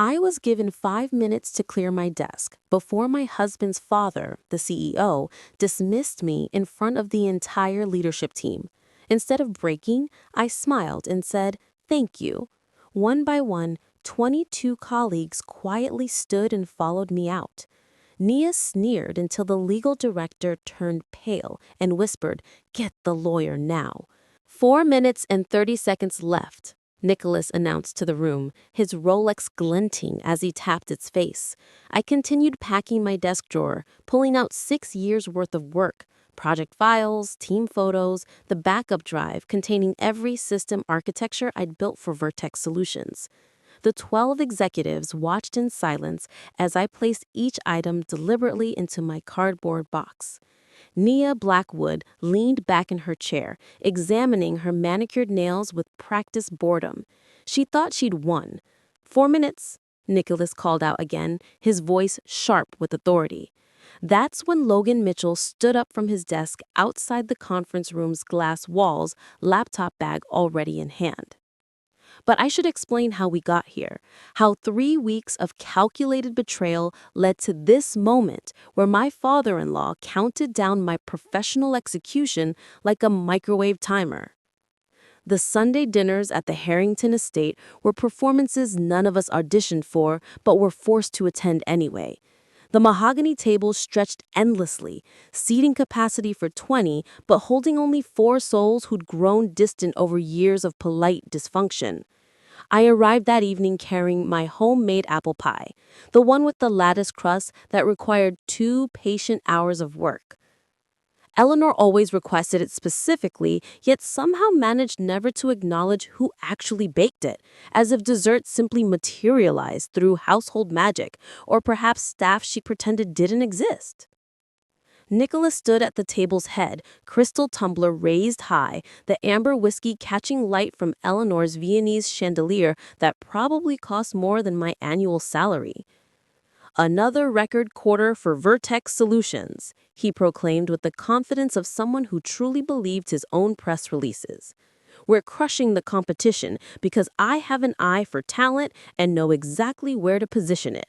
I was given 5 minutes to clear my desk before my husband's father, the CEO, dismissed me in front of the entire leadership team. Instead of breaking, I smiled and said, "Thank you." One by one, 22 colleagues quietly stood and followed me out. Nia sneered until the legal director turned pale and whispered, "Get the lawyer now." 4 minutes and 30 seconds left, Nicholas announced to the room, his Rolex glinting as he tapped its face. I continued packing my desk drawer, pulling out 6 years' worth of work, project files, team photos, the backup drive containing every system architecture I'd built for Vertex Solutions. The 12 executives watched in silence as I placed each item deliberately into my cardboard box. Nia Blackwood leaned back in her chair, examining her manicured nails with practiced boredom. She thought she'd won. 4 minutes, Nicholas called out again, his voice sharp with authority. That's when Logan Mitchell stood up from his desk outside the conference room's glass walls, laptop bag already in hand. But I should explain how we got here, how 3 weeks of calculated betrayal led to this moment where my father-in-law counted down my professional execution like a microwave timer. The Sunday dinners at the Harrington estate were performances none of us auditioned for but were forced to attend anyway. The mahogany table stretched endlessly, seating capacity for 20, but holding only 4 souls who'd grown distant over years of polite dysfunction. I arrived that evening carrying my homemade apple pie, the one with the lattice crust that required 2 patient hours of work. Eleanor always requested it specifically, yet somehow managed never to acknowledge who actually baked it, as if dessert simply materialized through household magic, or perhaps staff she pretended didn't exist. Nicholas stood at the table's head, crystal tumbler raised high, the amber whiskey catching light from Eleanor's Viennese chandelier that probably cost more than my annual salary. "Another record quarter for Vertex Solutions," he proclaimed with the confidence of someone who truly believed his own press releases. "We're crushing the competition because I have an eye for talent and know exactly where to position it."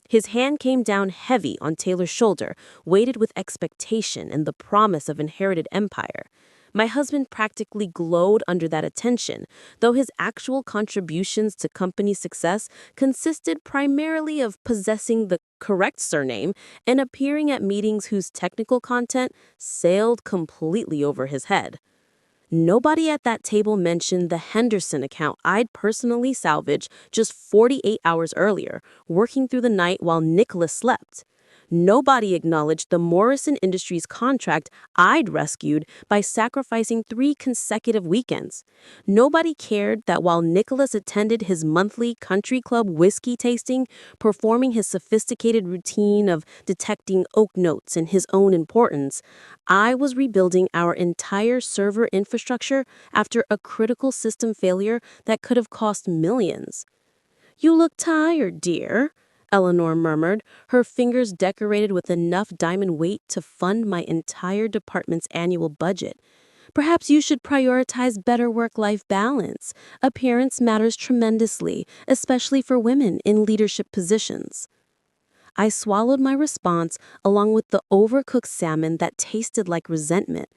His hand came down heavy on Taylor's shoulder, weighted with expectation and the promise of inherited empire. My husband practically glowed under that attention, though his actual contributions to company success consisted primarily of possessing the correct surname and appearing at meetings whose technical content sailed completely over his head. Nobody at that table mentioned the Henderson account I'd personally salvaged just 48 hours earlier, working through the night while Nicholas slept. Nobody acknowledged the Morrison Industries contract I'd rescued by sacrificing 3 consecutive weekends. Nobody cared that while Nicholas attended his monthly country club whiskey tasting, performing his sophisticated routine of detecting oak notes in his own importance, I was rebuilding our entire server infrastructure after a critical system failure that could have cost millions. "You look tired, dear," Eleanor murmured, her fingers decorated with enough diamond weight to fund my entire department's annual budget. "Perhaps you should prioritize better work-life balance. Appearance matters tremendously, especially for women in leadership positions." I swallowed my response along with the overcooked salmon that tasted like resentment.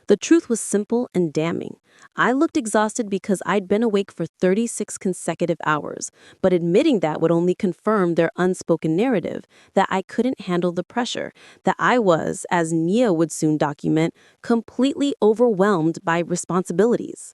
The truth was simple and damning. I looked exhausted because I'd been awake for 36 consecutive hours, but admitting that would only confirm their unspoken narrative, that I couldn't handle the pressure, that I was, as Nia would soon document, completely overwhelmed by responsibilities.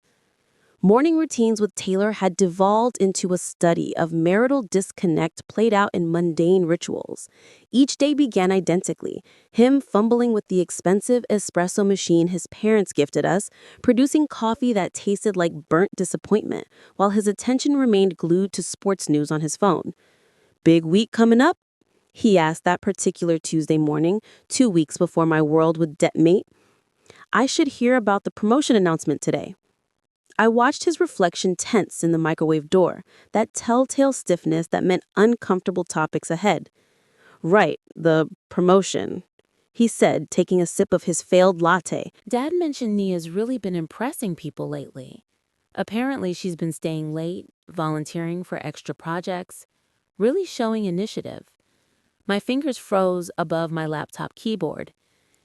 Morning routines with Taylor had devolved into a study of marital disconnect played out in mundane rituals. Each day began identically, him fumbling with the expensive espresso machine his parents gifted us, producing coffee that tasted like burnt disappointment, while his attention remained glued to sports news on his phone. "Big week coming up?" he asked that particular Tuesday morning, 2 weeks before my world would detonate. "I should hear about the promotion announcement today." I watched his reflection tense in the microwave door, that telltale stiffness that meant uncomfortable topics ahead. "Right, the promotion," he said, taking a sip of his failed latte. Dad mentioned Nia's really been impressing people lately. Apparently, she's been staying late, volunteering for extra projects. really showing initiative. My fingers froze above my laptop keyboard.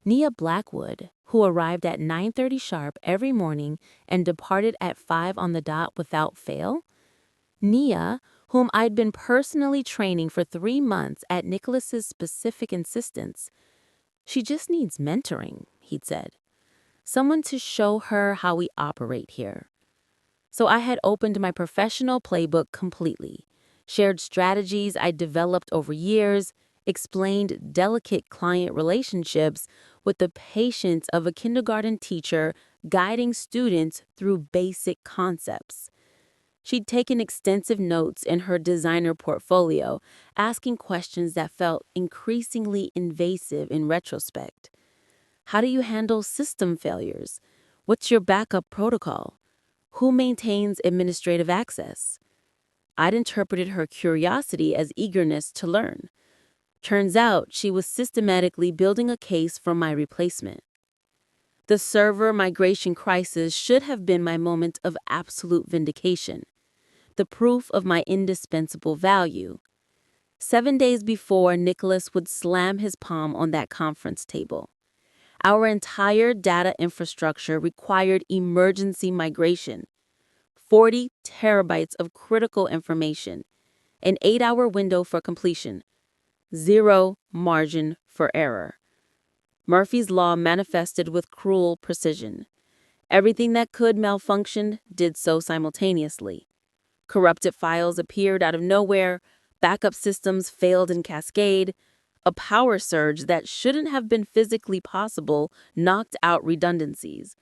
Nia Blackwood, who arrived at 9:30 sharp every morning and departed at 5 on the dot without fail? Nia, whom I'd been personally training for 3 months at Nicholas's specific insistence. She just needs mentoring, he'd said. Someone to show her how we operate here. So I had opened my professional playbook completely, shared strategies I'd developed over years, explained delicate client relationships with the patience of a kindergarten teacher guiding students through basic concepts. She'd taken extensive notes in her designer portfolio, asking questions that felt increasingly invasive in retrospect. How do you handle system failures? What's your backup protocol? Who maintains administrative access? I'd interpreted her curiosity as eagerness to learn. Turns out she was systematically building a case for my replacement. The server migration crisis should have been my moment of absolute vindication, the proof of my indispensable value. 7 days before, Nicholas would slam his palm on that conference table. Our entire data infrastructure required emergency migration. 40 terabytes of critical information. An 8-hour window for completion. Zero margin for error. Murphy's Law manifested with cruel precision. Everything that could malfunction did so simultaneously. Corrupted files appeared out of nowhere, backup systems failed in cascade, a power surge that shouldn't have been physically possible knocked out redundancies.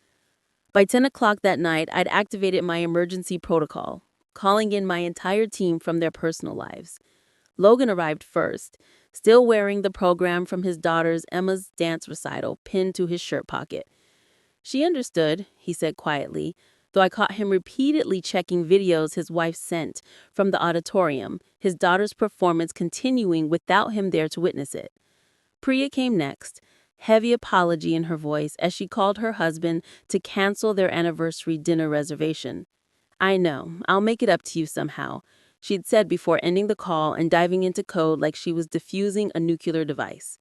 By 10 o'clock that night, I'd activated my emergency protocol, calling in my entire team from their personal lives. Logan arrived first, still wearing the program from his daughter's Emma's dance recital pinned to his shirt pocket. She understood, he said quietly, though I caught him repeatedly checking videos his wife sent from the auditorium, his daughter's performance continuing without him there to witness it. Priya came next, heavy apology in her voice as she called her husband to cancel their anniversary dinner reservation. "I know, I'll make it up to you somehow," she'd said before ending the call and diving into code like she was defusing a nuclear device.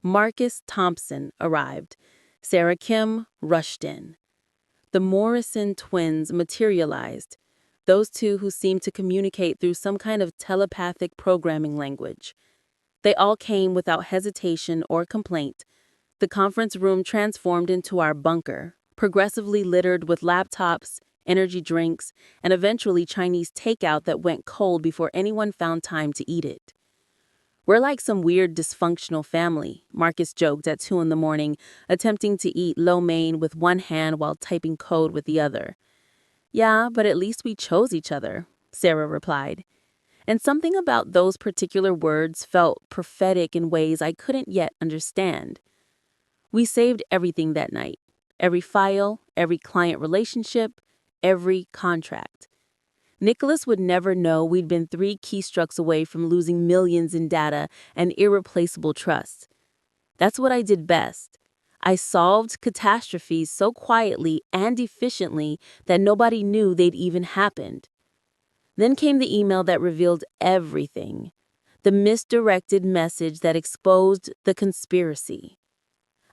Marcus Thompson arrived. Sarah Kim rushed in. The Morrison twins materialized, those two who seemed to communicate through some kind of telepathic programming language. They all came without hesitation or complaint. The conference room transformed into our bunker, progressively littered with laptops, energy drinks, and eventually Chinese takeout that went cold before anyone found time to eat it. "We're like some weird dysfunctional family," Marcus joked at 2 in the morning, attempting to eat lo mein with one hand while typing code with the other. "Yeah, but at least we chose each other," Sarah replied. And something about those particular words felt prophetic in ways I couldn't yet understand. We saved everything that night. Every file, every client relationship, every contract. Nicholas would never know we'd been 3 keystrokes away from losing millions in data and irreplaceable trust. That's what I did best. I solved catastrophes so quietly and efficiently that nobody knew they'd even happened. Then came the email that revealed everything. The misdirected message that exposed the conspiracy.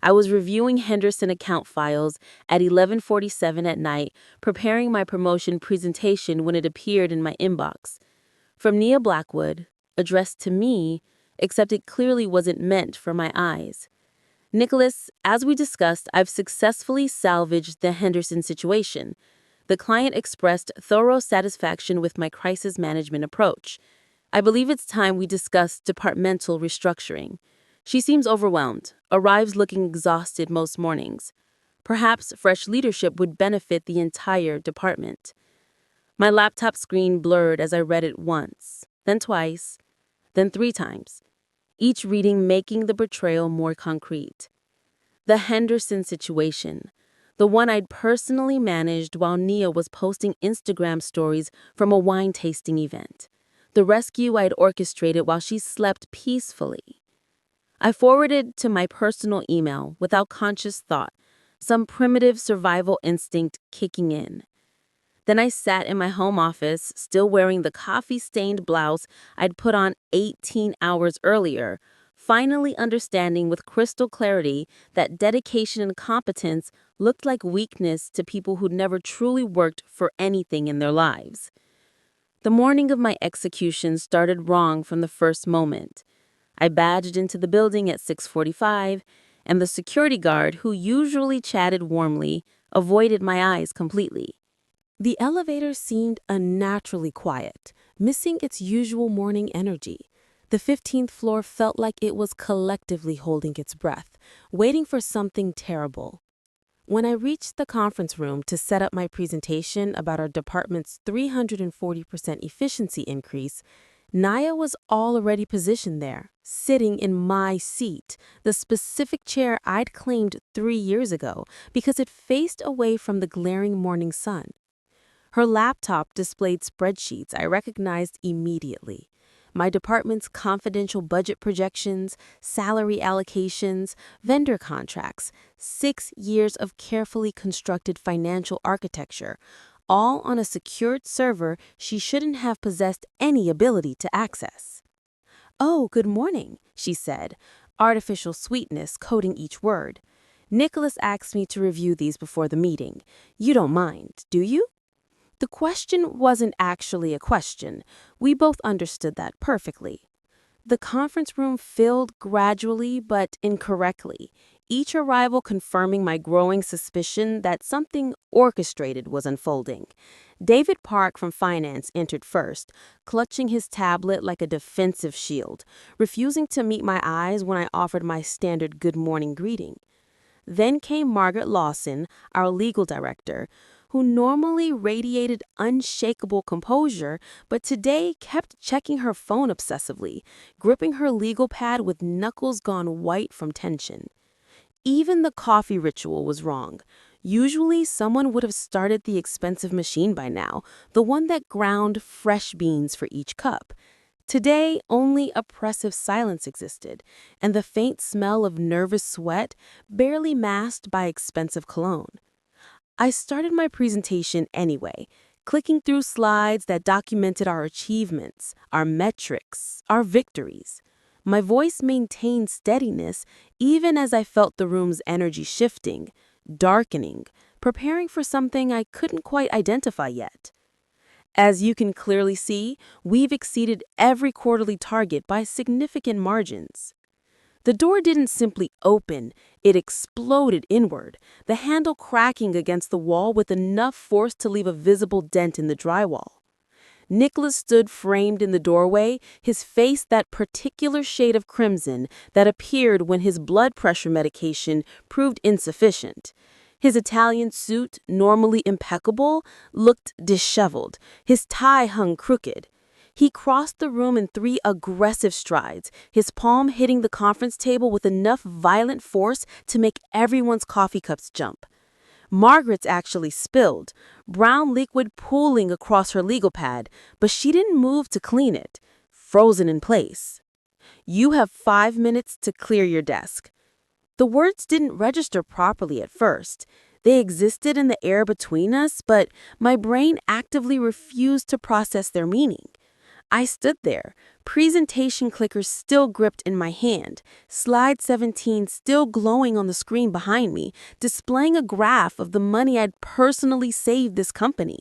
I was reviewing Henderson account files at 11:47 at night, preparing my promotion presentation when it appeared in my inbox. From Nia Blackwood, addressed to me, except it clearly wasn't meant for my eyes. "Nicholas, as we discussed, I've successfully salvaged the Henderson situation. The client expressed thorough satisfaction with my crisis management approach. I believe it's time we discuss departmental restructuring. She seems overwhelmed, arrives looking exhausted most mornings. Perhaps fresh leadership would benefit the entire department." My laptop screen blurred as I read it once, then twice, then 3 times, each reading making the betrayal more concrete. The Henderson situation, the one I'd personally managed while Nia was posting Instagram stories from a wine tasting event. The rescue I'd orchestrated while she slept peacefully. I forwarded to my personal email without conscious thought, some primitive survival instinct kicking in. Then I sat in my home office, still wearing the coffee-stained blouse I'd put on 18 hours earlier, finally understanding with crystal clarity that dedication and competence looked like weakness to people who'd never truly worked for anything in their lives. The morning of my execution started wrong from the first moment. I badged into the building at 6:45, and the security guard, who usually chatted warmly, avoided my eyes completely. The elevator seemed unnaturally quiet, missing its usual morning energy. The 15th floor felt like it was collectively holding its breath, waiting for something terrible. When I reached the conference room to set up my presentation about our department's 340% efficiency increase, Naya was already positioned there, sitting in my seat, the specific chair I'd claimed 3 years ago because it faced away from the glaring morning sun. Her laptop displayed spreadsheets I recognized immediately. My department's confidential budget projections, salary allocations, vendor contracts, 6 years of carefully constructed financial architecture, all on a secured server she shouldn't have possessed any ability to access. "Oh, good morning," she said, artificial sweetness coating each word. "Nicholas asked me to review these before the meeting. You don't mind, do you?" The question wasn't actually a question. We both understood that perfectly. The conference room filled gradually but incorrectly, each arrival confirming my growing suspicion that something orchestrated was unfolding. David Park from finance entered first, clutching his tablet like a defensive shield, refusing to meet my eyes when I offered my standard good morning greeting. Then came Margaret Lawson, our legal director, who normally radiated unshakable composure, but today kept checking her phone obsessively, gripping her legal pad with knuckles gone white from tension. Even the coffee ritual was wrong. Usually, someone would have started the expensive machine by now, the one that ground fresh beans for each cup. Today, only oppressive silence existed, and the faint smell of nervous sweat barely masked by expensive cologne. I started my presentation anyway, clicking through slides that documented our achievements, our metrics, our victories. My voice maintained steadiness even as I felt the room's energy shifting, darkening, preparing for something I couldn't quite identify yet. As you can clearly see, we've exceeded every quarterly target by significant margins. The door didn't simply open, it exploded inward, the handle cracking against the wall with enough force to leave a visible dent in the drywall. Nicholas stood framed in the doorway, his face that particular shade of crimson that appeared when his blood pressure medication proved insufficient. His Italian suit, normally impeccable, looked disheveled, his tie hung crooked. He crossed the room in 3 aggressive strides, his palm hitting the conference table with enough violent force to make everyone's coffee cups jump. Margaret's actually spilled, brown liquid pooling across her legal pad, but she didn't move to clean it, frozen in place. "You have 5 minutes to clear your desk." The words didn't register properly at first. They existed in the air between us, but my brain actively refused to process their meaning. I stood there, presentation clicker still gripped in my hand, slide 17 still glowing on the screen behind me, displaying a graph of the money I'd personally saved this company.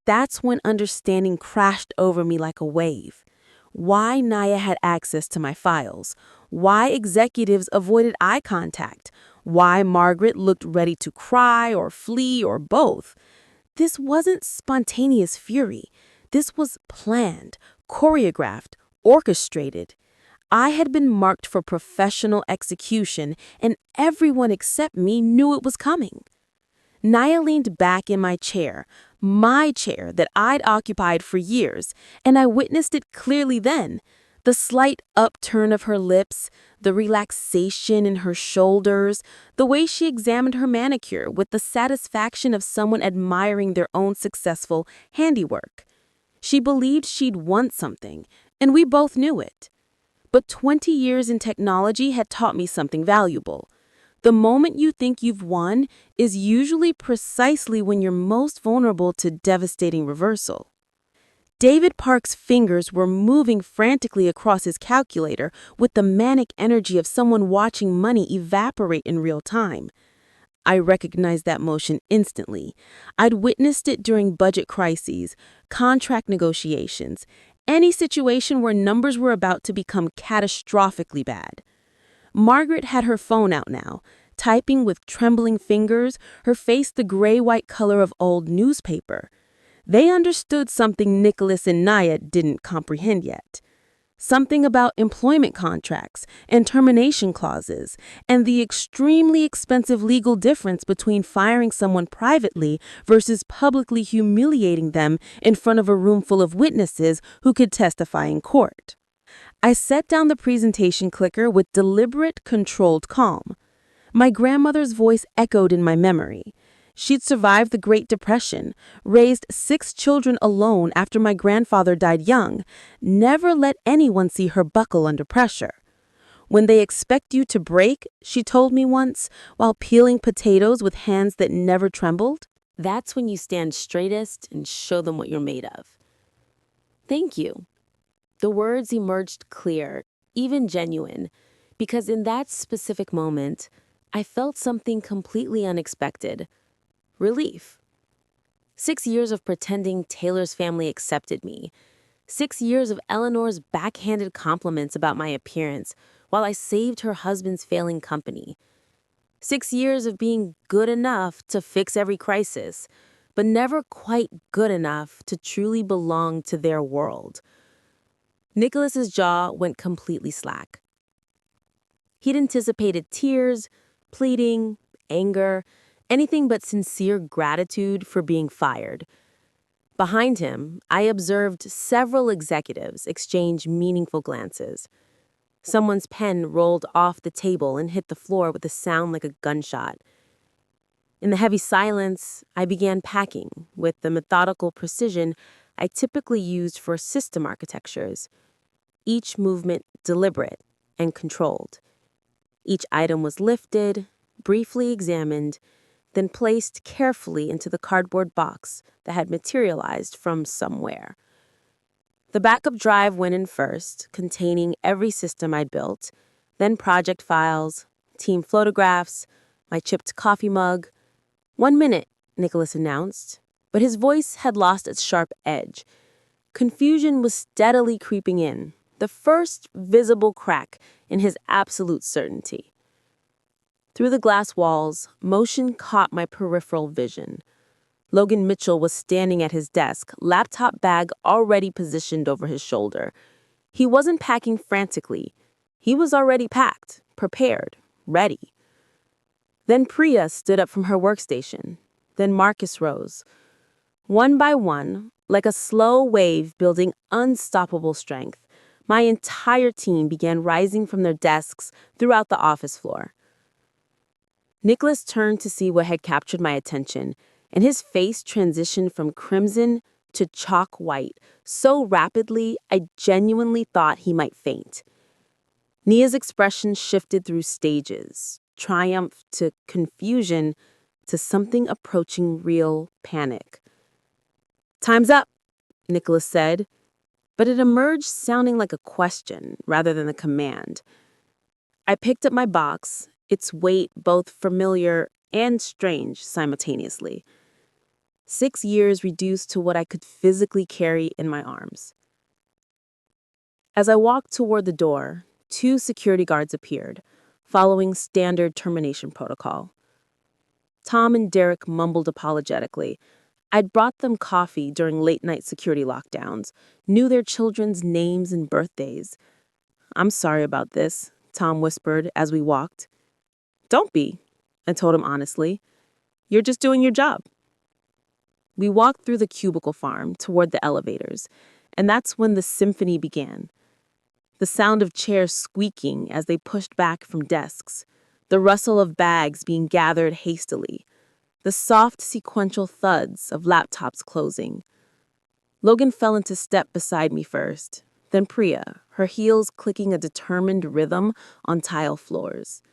That's when understanding crashed over me like a wave. Why Naya had access to my files, why executives avoided eye contact, why Margaret looked ready to cry or flee or both. This wasn't spontaneous fury. This was planned, choreographed, orchestrated. I had been marked for professional execution, and everyone except me knew it was coming. Naya leaned back in my chair that I'd occupied for years, and I witnessed it clearly then. The slight upturn of her lips, the relaxation in her shoulders, the way she examined her manicure with the satisfaction of someone admiring their own successful handiwork. She believed she'd won something, and we both knew it. But 20 years in technology had taught me something valuable. The moment you think you've won is usually precisely when you're most vulnerable to devastating reversal. David Park's fingers were moving frantically across his calculator with the manic energy of someone watching money evaporate in real time. I recognized that motion instantly. I'd witnessed it during budget crises, contract negotiations, any situation where numbers were about to become catastrophically bad. Margaret had her phone out now, typing with trembling fingers, her face the gray-white color of old newspaper. They understood something Nicholas and Naya didn't comprehend yet. Something about employment contracts and termination clauses, and the extremely expensive legal difference between firing someone privately versus publicly humiliating them in front of a room full of witnesses who could testify in court. I set down the presentation clicker with deliberate, controlled calm. My grandmother's voice echoed in my memory. She'd survived the Great Depression, raised 6 children alone after my grandfather died young, never let anyone see her buckle under pressure. When they expect you to break, she told me once, while peeling potatoes with hands that never trembled, that's when you stand straightest and show them what you're made of. Thank you. The words emerged clear, even genuine, because in that specific moment, I felt something completely unexpected. Relief. 6 years of pretending Taylor's family accepted me. 6 years of Eleanor's backhanded compliments about my appearance while I saved her husband's failing company. 6 years of being good enough to fix every crisis, but never quite good enough to truly belong to their world. Nicholas's jaw went completely slack. He'd anticipated tears, pleading, anger, anything but sincere gratitude for being fired. Behind him, I observed several executives exchange meaningful glances. Someone's pen rolled off the table and hit the floor with a sound like a gunshot. In the heavy silence, I began packing with the methodical precision I typically used for system architectures. Each movement deliberate and controlled. Each item was lifted, briefly examined, then placed carefully into the cardboard box that had materialized from somewhere. The backup drive went in first, containing every system I'd built, then project files, team photographs, my chipped coffee mug. 1 minute, Nicholas announced, but his voice had lost its sharp edge. Confusion was steadily creeping in, the first visible crack in his absolute certainty. Through the glass walls, motion caught my peripheral vision. Logan Mitchell was standing at his desk, laptop bag already positioned over his shoulder. He wasn't packing frantically. He was already packed, prepared, ready. Then Priya stood up from her workstation. Then Marcus rose. One by one, like a slow wave building unstoppable strength, my entire team began rising from their desks throughout the office floor. Nicholas turned to see what had captured my attention, and his face transitioned from crimson to chalk white so rapidly I genuinely thought he might faint. Nia's expression shifted through stages, triumph to confusion to something approaching real panic. "Time's up," Nicholas said, but it emerged sounding like a question rather than a command. I picked up my box, its weight both familiar and strange simultaneously. 6 years reduced to what I could physically carry in my arms. As I walked toward the door, 2 security guards appeared, following standard termination protocol. Tom and Derek mumbled apologetically. I'd brought them coffee during late-night security lockdowns, knew their children's names and birthdays. "I'm sorry about this," Tom whispered as we walked. "Don't be," I told him honestly. "You're just doing your job." We walked through the cubicle farm toward the elevators, and that's when the symphony began. The sound of chairs squeaking as they pushed back from desks, the rustle of bags being gathered hastily, the soft sequential thuds of laptops closing. Logan fell into step beside me first, then Priya, her heels clicking a determined rhythm on tile floors.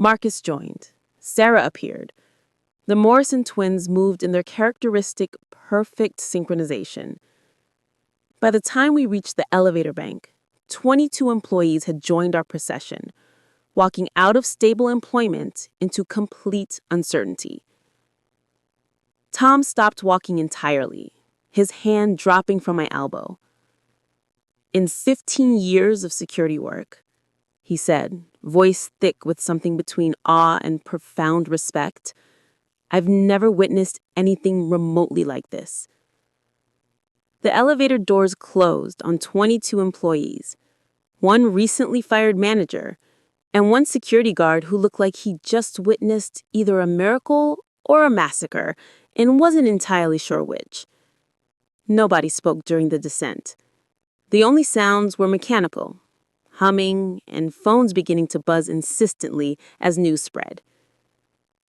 Marcus joined. Sarah appeared. The Morrison twins moved in their characteristic perfect synchronization. By the time we reached the elevator bank, 22 employees had joined our procession, walking out of stable employment into complete uncertainty. Tom stopped walking entirely, his hand dropping from my elbow. "In 15 years of security work," he said, voice thick with something between awe and profound respect, "I've never witnessed anything remotely like this." The elevator doors closed on 22 employees, one recently fired manager, and one security guard who looked like he just witnessed either a miracle or a massacre and wasn't entirely sure which. Nobody spoke during the descent. The only sounds were mechanical, humming, and phones beginning to buzz insistently as news spread.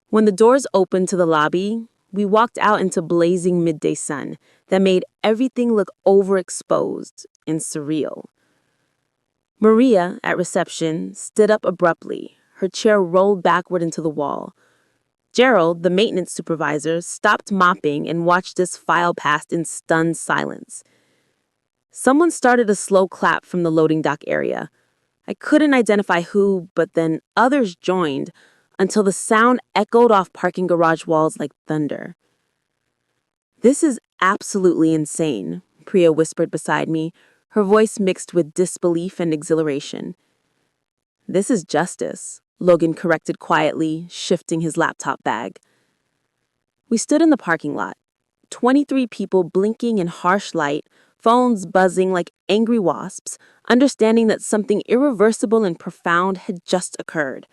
When the doors opened to the lobby, we walked out into blazing midday sun that made everything look overexposed and surreal. Maria, at reception, stood up abruptly, her chair rolled backward into the wall. Gerald, the maintenance supervisor, stopped mopping and watched us file past in stunned silence. Someone started a slow clap from the loading dock area. I couldn't identify who, but then others joined until the sound echoed off parking garage walls like thunder. "This is absolutely insane," Priya whispered beside me, her voice mixed with disbelief and exhilaration. "This is justice," Logan corrected quietly, shifting his laptop bag. We stood in the parking lot, 23 people blinking in harsh light, phones buzzing like angry wasps, understanding that something irreversible and profound had just occurred.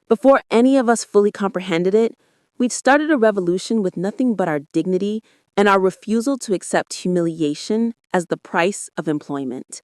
Before any of us fully comprehended it, we'd started a revolution with nothing but our dignity and our refusal to accept humiliation as the price of employment.